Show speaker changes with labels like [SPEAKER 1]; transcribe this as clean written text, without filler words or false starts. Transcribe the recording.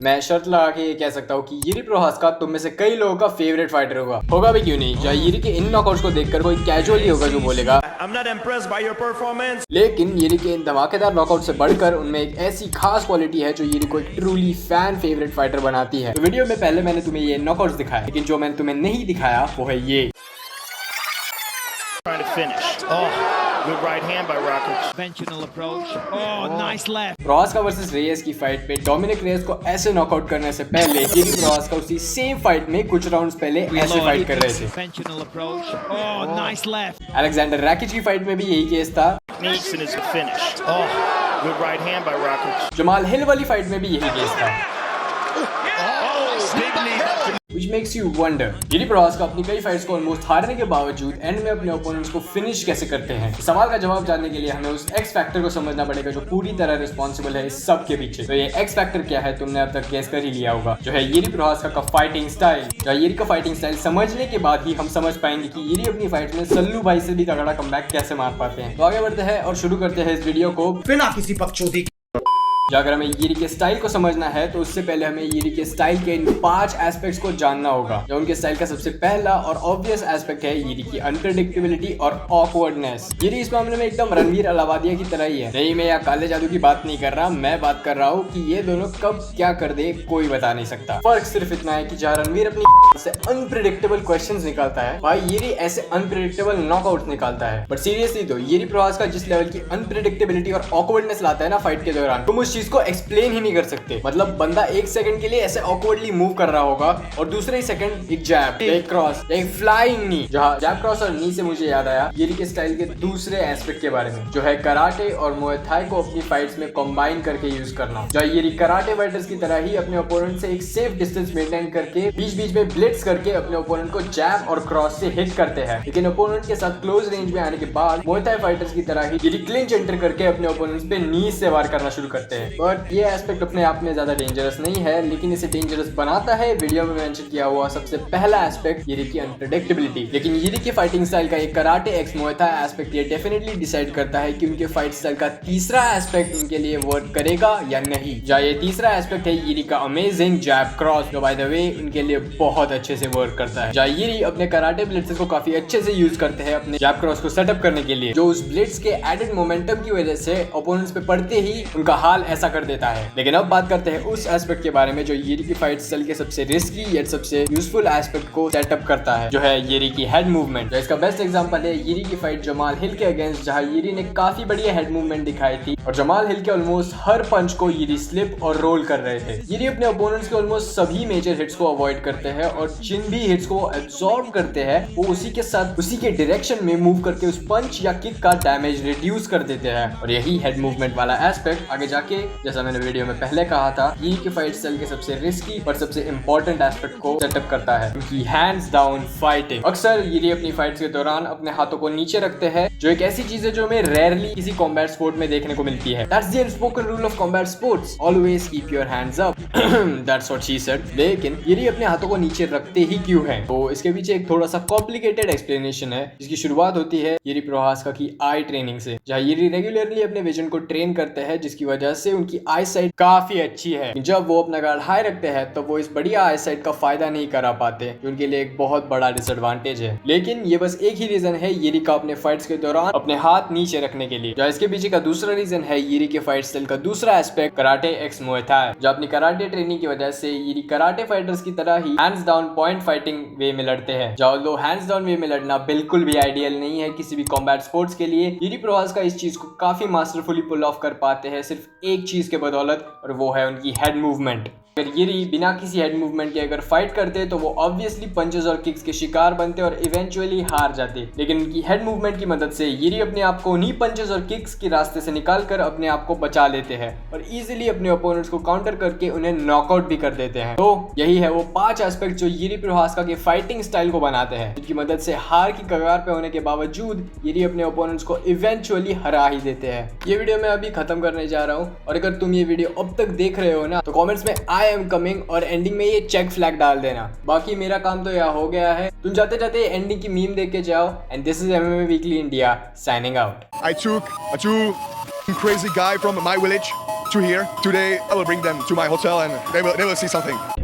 [SPEAKER 1] मैं शर्त लगा के ये कह सकता हूँ कि यिरी प्रोहास्का तुम में से कई लोगों का फेवरेट फाइटर होगा भी क्यों नहीं। जो यिरी के इन नॉकआउट्स को देखकर कोई कैजुअली होगा जो बोलेगा
[SPEAKER 2] I'm not impressed by your performance.
[SPEAKER 1] लेकिन यिरी के इन धमाकेदार नॉकआउट से बढ़कर उनमें एक ऐसी खास क्वालिटी है जो यिरी को एक ट्रूली फैन फेवरेट फाइटर बनाती है। तो वीडियो में पहले मैंने तुम्हें ये नॉकआउट्स दिखाया, लेकिन जो मैंने तुम्हें नहीं दिखाया वो है ये।
[SPEAKER 2] Trying to finish. Oh, good right hand by Rakic.
[SPEAKER 3] Conventional approach. Oh, nice left.
[SPEAKER 1] Prochazka versus Reyes की फाइट पे डोमिनिक रेयस को ऐसे नॉकआउट करने से पहले यिरी प्रोहास्का उसी सेम फाइट में कुछ राउंड्स पहले ऐसे फाइट कर रहे थे।
[SPEAKER 3] Conventional approach. Oh, nice left.
[SPEAKER 1] Alexander Rakic की फाइट में भी यही केस था।
[SPEAKER 2] Neeson is the finish. Oh, good right hand by Rakic.
[SPEAKER 1] Jamal हिल वाली फाइट में भी यही केस था।
[SPEAKER 2] Oh, big knee.
[SPEAKER 1] Which makes you wonder, Jiri Prochazka अपनी कई फाइट्स को ऑलमोस्ट हारने के बावजूद एंड में अपने ओपोनेंट्स को फिनिश कैसे करते हैं। इस सवाल का जवाब जानने के लिए हमें उस एक्स फैक्टर को समझना पड़ेगा जो पूरी तरह रिस्पॉन्सिबल है इस सब के पीछे। तो ये एक्स फैक्टर क्या है तुमने अब तक गेस कर ही लिया होगा, जो है यिरी प्रोहास्का का फाइटिंग स्टाइल। जो यिरी का फाइटिंग स्टाइल समझने के बाद ही हम समझ पाएंगे कि यिरी अपनी फाइट में सल्लू भाई से भी तगड़ा कमबैक कैसे मार पाते हैं। तो आगे बढ़ते हैं और शुरू करते हैं इस वीडियो को
[SPEAKER 4] बिना किसी पक्षोधी।
[SPEAKER 1] अगर हमें यिरी के स्टाइल को समझना है तो उससे पहले हमें यिरी के स्टाइल के इन 5 एस्पेक्ट्स को जानना होगा। जो उनके स्टाइल का सबसे पहला और ऑब्वियस एस्पेक्ट है यिरी की अनप्रेडिक्टेबिलिटी और ऑकवर्डनेस। यिरी इस मामले में एकदम रणवीर अलावादिया की तरह ही है। नहीं, मैं यहाँ काले जादू की बात नहीं कर रहा, मैं बात कर रहा हूँ कि ये दोनों कब क्या कर दे कोई बता नहीं सकता। फर्क सिर्फ इतना है कि जहाँ रणवीर अपनी से अनप्रेडिक्टेबल क्वेश्चंस निकालता है, भाई यिरी ऐसे अनप्रेडिक्टेबल नॉकआउट्स निकालता है। बट सीरियसली तो यिरी प्रोहास्का जिस लेवल की अनप्रेडिक्टेबिलिटी और ऑकवर्डनेस लाता है ना फाइट के दौरान, तुम उस चीज को एक्सप्लेन ही नहीं कर सकते। मतलब बंदा एक सेकंड के लिए ऐसे ऑकवर्डली मूव कर रहा होगा और दूसरे ही सेकंड एक जैब, एक क्रॉस, एक फ्लाइंग नी। जहाँ जैब, क्रॉस और नी से मुझे याद आया यिरी के स्टाइल के दूसरे एस्पेक्ट के बारे में, जो है कराटे और मुए थाई को अपनी फाइट्स में कंबाइन करके यूज करना। जो यिरी कराटे फाइटर्स की तरह ही अपने ओपोनेंट से एक सेफ डिस्टेंस मेंटेन करके बीच बीच में ब्लिट्स करके अपने ओपोनेंट को जैब और क्रॉस से हिट करते हैं। लेकिन ओपोनेंट के साथ क्लोज रेंज में आने के बाद मुए थाई फाइटर्स की तरह ही यिरी क्लिंच एंटर करके अपने ओपोनेंट्स पे नी से वार करना शुरू करते हैं। बट ये एस्पेक्ट अपने आप में ज्यादा डेंजरस नहीं है, लेकिन इसे डेंजरस बनाता है वीडियो में मेंशन किया हुआ सबसे पहला एस्पेक्ट यिरी की अनप्रेडिक्टेबिलिटी। लेकिन यिरी के फाइटिंग स्टाइल का एक karate x Muay Thai aspect ये डेफिनेटली डिसाइड करता है कि उनके फाइट स्टाइल का तीसरा एस्पेक्ट उनके लिए वर्क करेगा या नहीं। जहाँ ये तीसरा एस्पेक्ट है यिरी का अमेजिंग जैब क्रॉस, जो बाय द वे उनके लिए बहुत अच्छे से वर्क करता है। जहाँ यिरी अपने कराटे ब्लिट्स को काफी अच्छे से यूज करते हैं अपने जैब क्रॉस को सेटअप करने के लिए, जो उस ब्लिट्स के एडेड मोमेंटम की वजह से ओपोनेंट्स पे पड़ते ही उनका हाल ऐसा कर देता है। लेकिन अब बात करते हैं उस एस्पेक्ट के बारे में जो यिरी की फाइट स्टाइल के सबसे रिस्की या सबसे यूजफुल एस्पेक्ट को सेटअप करता है, जो है यिरी की हेड मूवमेंट। इसका बेस्ट एग्जांपल है यिरी की फाइट जमाल हिल के अगेंस्ट, जहां यिरी ने काफी बढ़िया हेड मूवमेंट दिखाई थी और जमाल हिल के ऑलमोस्ट हर पंच को यिरी स्लिप और रोल कर रहे थे। यिरी अपने ओपोनेंट्स के ऑलमोस्ट सभी मेजर हिट्स को अवॉइड करते हैं और जिन भी हिट्स को एब्सॉर्ब करते हैं वो उसी के साथ उसी के डायरेक्शन में मूव करके उस पंच या किक का डैमेज रिड्यूस कर देते हैं। और यही हेड मूवमेंट वाला एस्पेक्ट आगे जाके, जैसा मैंने वीडियो में पहले कहा था, यिरी की फाइट स्टाइल के सबसे रिस्की पर सबसे इंपॉर्टेंट एस्पेक्ट को सेटअप करता है, उनकी हैंड्स डाउन फाइटिंग। अक्सर यिरी अपनी फाइट्स के दौरान अपने हाथों को नीचे रखते हैं, जो एक ऐसी चीज है जो हमें रेयरली किसी कॉम्बैट स्पोर्ट में देखने को मिलती है। That's the unspoken rule of combat sports, always keep your hands up. That's what she said. लेकिन यिरी अपने हाथों को नीचे रखते ही क्यों है, तो इसके पीछे एक थोड़ा सा कॉम्प्लिकेटेड एक्सप्लेनेशन है, जिसकी शुरुआत होती है यिरी प्रोहास्का की आई ट्रेनिंग से। जहाँ यिरी रेगुलरली अपने विजन को ट्रेन करते हैं, जिसकी वजह से उनकी आई साइट काफी अच्छी है। जब वो अपना गार्ड हाई रखते हैं तो वो इस बढ़िया आई साइट का फायदा नहीं करा पाते, जो उनके लिए एक बहुत बड़ा डिसएडवांटेज है। लेकिन ये बस एक ही रीजन है यिरी का अपने फाइट्स के दौरान अपने हाथ नीचे रखने के लिए। जो इसके पीछे का दूसरा रीजन है यिरी के फाइट स्टाइल का दूसरा aspect karate x Muay Thai. जो अपनी कराटे ट्रेनिंग की वजह से यिरी कराटे फाइटर्स की तरह ही हैंड्स डाउन पॉइंट फाइटिंग वे में लड़ते हैं। जो हैंड्स डाउन वे में लड़ना बिल्कुल भी आइडियल नहीं है किसी भी कॉम्बैट स्पोर्ट्स के लिए। यिरी प्रोहास्का इस चीज को काफी मास्टरफुली पुल ऑफ कर पाते हैं सिर्फ एक चीज के बदौलत, और वो है उनकी हेड मूवमेंट। अगर यिरी बिना किसी हेड मूवमेंट के अगर फाइट करते तो वो ऑब्वियसली पंचेस और किक्स के शिकार बनते और इवेंचुअली हार जाते। लेकिन उनकी हेड मूवमेंट की मदद से यिरी अपने आप को उन्हीं पंचेस और किक्स के रास्ते से निकालकर अपने आप को बचा लेते हैं और इजीली अपने ओपोनेंट्स को काउंटर करके उन्हें नॉकआउट भी कर देते हैं। तो यही है वो 5 एस्पेक्ट जो यिरी प्रोहास्का के फाइटिंग स्टाइल को बनाते हैं, जिनकी मदद से हार की कगार पे होने के बावजूद यिरी अपने ओपोनेंट्स को इवेंचुअली हरा ही देते हैं। ये वीडियो मैं अभी खत्म करने जा रहा हूँ और अगर तुम ये वीडियो अब तक देख रहे हो ना तो कॉमेंट्स में आई एम कमिंग और एंडिंग में ये चेक फ्लैग डाल देना। बाकी मेरा काम तो यहाँ हो गया है, तुम जाते जाते एंडिंग की मीम देख के जाओ। And this is MMA weekly India signing out.
[SPEAKER 5] I took a crazy guy from my village
[SPEAKER 4] to here. Today I will bring them to my hotel and they will see something.